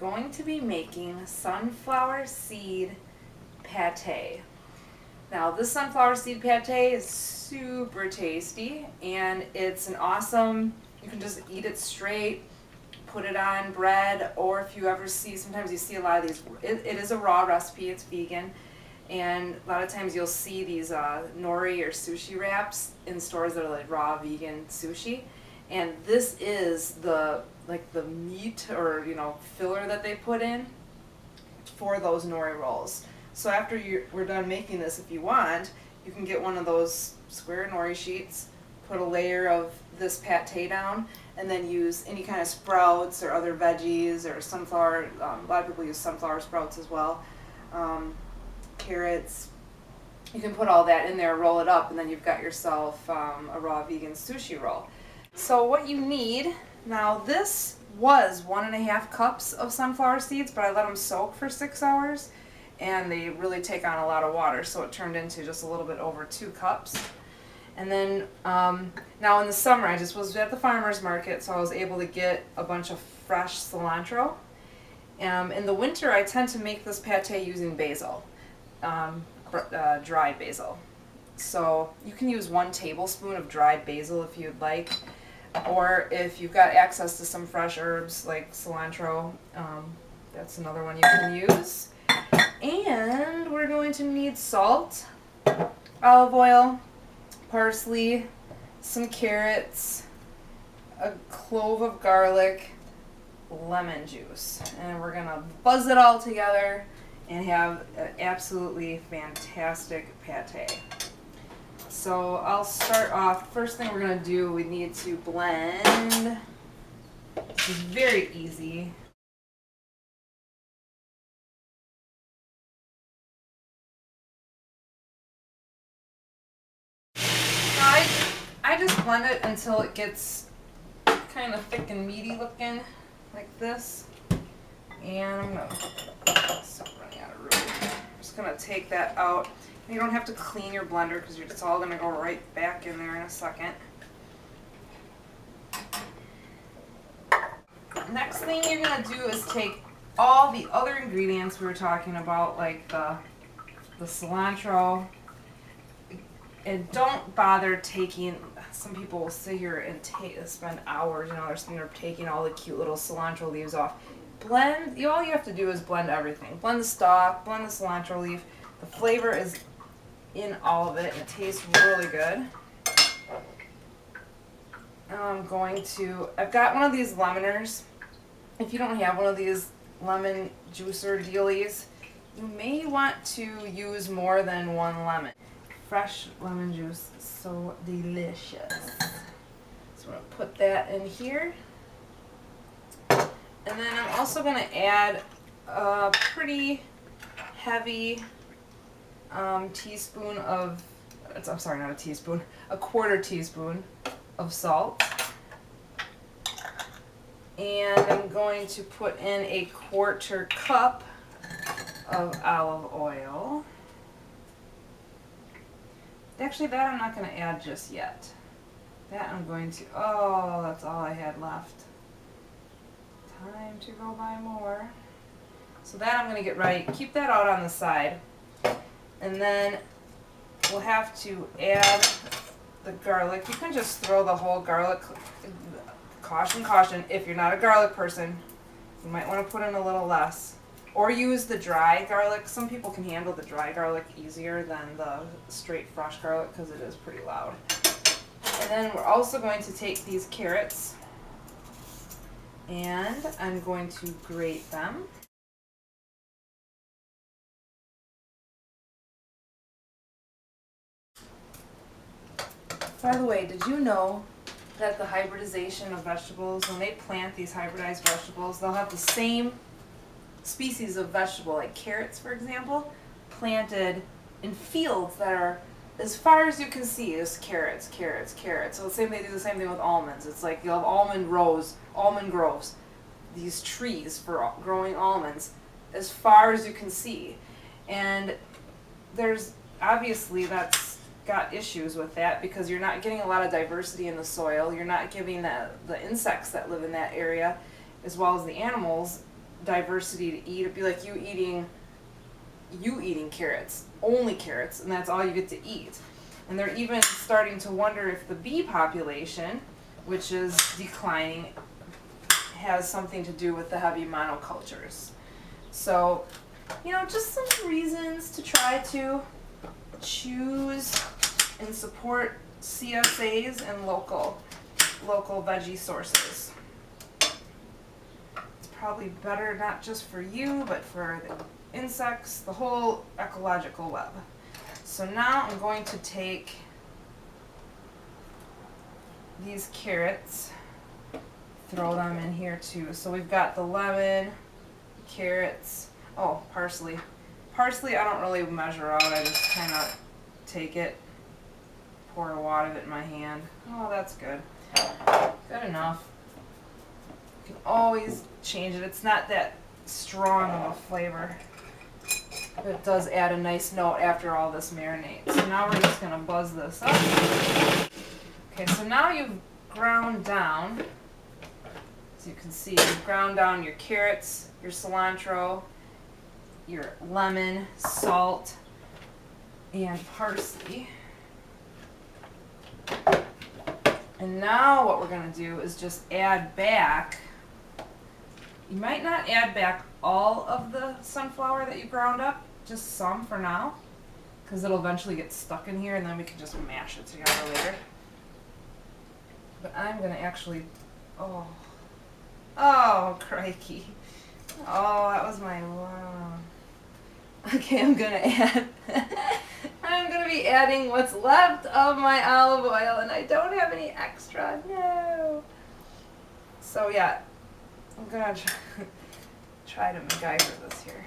going to be making sunflower seed pate. Now this sunflower seed pate is super tasty, and it's an awesome, you can just eat it straight, put it on bread, or if you ever see, sometimes you see a lot of these, it is a raw recipe, it's vegan, and a lot of times you'll see these nori or sushi wraps in stores that are like raw vegan sushi, and this is the meat or filler that they put in for those nori rolls. So after we're done making this, if you want, you can get one of those square nori sheets, put a layer of this pate down, and then use any kind of sprouts or other veggies or sunflower. A lot of people use sunflower sprouts as well. Carrots. You can put all that in there, roll it up, and then you've got yourself a raw vegan sushi roll. So what you need, now this was 1.5 cups of sunflower seeds, but I let them soak for 6 hours, and they really take on a lot of water, so it turned into just a little bit over 2 cups. And then now in the summer, I just was at the farmer's market, so I was able to get a bunch of fresh cilantro. In the winter, I tend to make this pate using basil, dried basil. So you can use 1 tablespoon of dried basil if you'd like, or if you've got access to some fresh herbs like cilantro, that's another one you can use. And we're going to need salt, olive oil, parsley, some carrots, a clove of garlic, lemon juice, and we're gonna buzz it all together and have an absolutely fantastic pate. So I'll start off, first thing we're gonna do, we need to blend. This is very easy. I just blend it until it gets kind of thick and meaty looking, like this. And I'm gonna stop running out of room. I'm just gonna take that out. You don't have to clean your blender because it's all gonna go right back in there in a second. Next thing you're gonna do is take all the other ingredients we were talking about, like the cilantro, and don't bother taking. Some people will sit here and spend hours, they're taking all the cute little cilantro leaves off. Blend, all you have to do is blend everything. Blend the stalk, blend the cilantro leaf. The flavor is in all of it, and it tastes really good. I've got one of these lemoners. If you don't have one of these lemon juicer dealies, you may want to use more than 1 lemon. Fresh lemon juice is so delicious. So I'm going to put that in here. And then I'm also going to add a pretty heavy teaspoon of, I'm sorry, not a teaspoon, a 1/4 teaspoon of salt. And I'm going to put in a 1/4 cup of olive oil. Actually, that I'm not going to add just yet. That I'm going to, oh, that's all I had left. Time to go buy more. So that I'm going to get ready. Keep that out on the side. And then we'll have to add the garlic. You can just throw the whole garlic. Caution, caution. If you're not a garlic person, you might want to put in a little less. Or use the dry garlic. Some people can handle the dry garlic easier than the straight fresh garlic because it is pretty loud. And then we're also going to take these carrots and I'm going to grate them. By the way, did you know that the hybridization of vegetables, when they plant these hybridized vegetables, they'll have the same species of vegetable, like carrots for example, planted in fields that are as far as you can see is carrots, carrots, carrots. So they do the same thing with almonds. It's like you'll have almond groves, these trees for growing almonds as far as you can see. And there's obviously that's got issues with that because you're not getting a lot of diversity in the soil. You're not giving the insects that live in that area as well as the animals diversity to eat. It'd be like you eating carrots, only carrots, and that's all you get to eat. And they're even starting to wonder if the bee population, which is declining, has something to do with the heavy monocultures. So, just some reasons to try to choose and support CSAs and local veggie sources. It's probably better not just for you, but for the insects, the whole ecological web. So now I'm going to take these carrots, throw them in here too. So we've got the lemon, carrots, parsley. Parsley I don't really measure out, I just kind of take it, pour a wad of it in my hand. Oh, that's good. Good enough. You can always change it. It's not that strong of a flavor. But it does add a nice note after all this marinates. So now we're just going to buzz this up. Okay, so now you've ground down, as you can see, you've ground down your carrots, your cilantro, your lemon, salt, and parsley. And now what we're going to do is just add back, you might not add back all of the sunflower that you ground up, just some for now, because it'll eventually get stuck in here and then we can just mash it together later. But I'm going to actually, oh crikey. Oh, that was my, wow. Okay, I'm going to add, I'm going to be adding what's left of my olive oil, and I don't have any extra, no. So yeah, I'm going to try to MacGyver this here.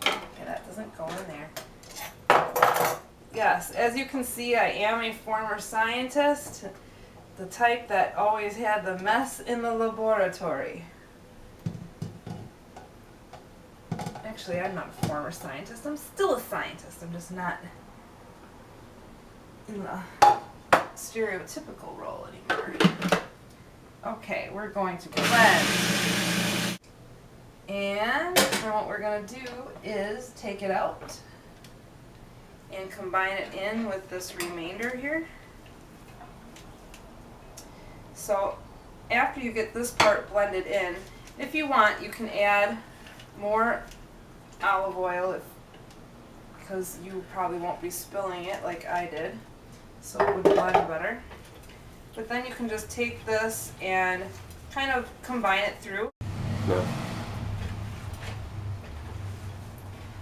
Okay, that doesn't go in there. Yes, as you can see, I am a former scientist, the type that always had the mess in the laboratory. Actually, I'm not a former scientist. I'm still a scientist. I'm just not in the stereotypical role anymore. Okay, we're going to blend. And then what we're going to do is take it out and combine it in with this remainder here. So after you get this part blended in, if you want, you can add more olive oil because you probably won't be spilling it like I did, so it would blend better. But then you can just take this and kind of combine it through. No.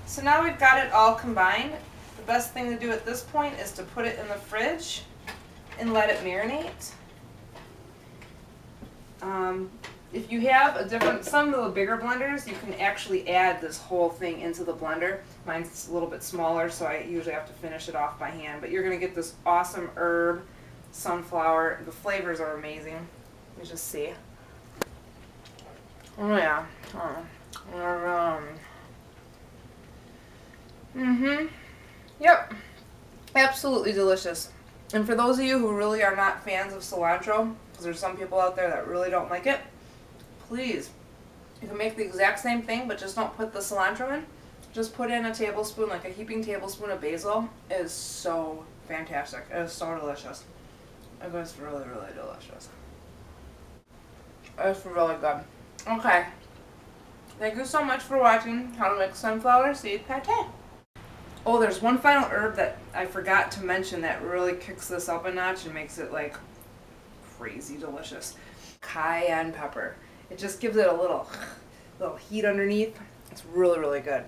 So now we've got it all combined. The best thing to do at this point is to put it in the fridge and let it marinate. If you have some of the bigger blenders, you can actually add this whole thing into the blender. Mine's a little bit smaller, so I usually have to finish it off by hand. But you're going to get this awesome herb, sunflower. The flavors are amazing. Let me just see. Oh yeah. Yep. Absolutely delicious. And for those of you who really are not fans of cilantro, because there's some people out there that really don't like it, please, you can make the exact same thing, but just don't put the cilantro in. Just put in a tablespoon, like a heaping tablespoon of basil. It is so fantastic. It is so delicious. It is really, really delicious. It's really good. Okay. Thank you so much for watching how to make sunflower seed pate. Oh, there's one final herb that I forgot to mention that really kicks this up a notch and makes it like crazy delicious. Cayenne pepper. It just gives it a little heat underneath. It's really, really good.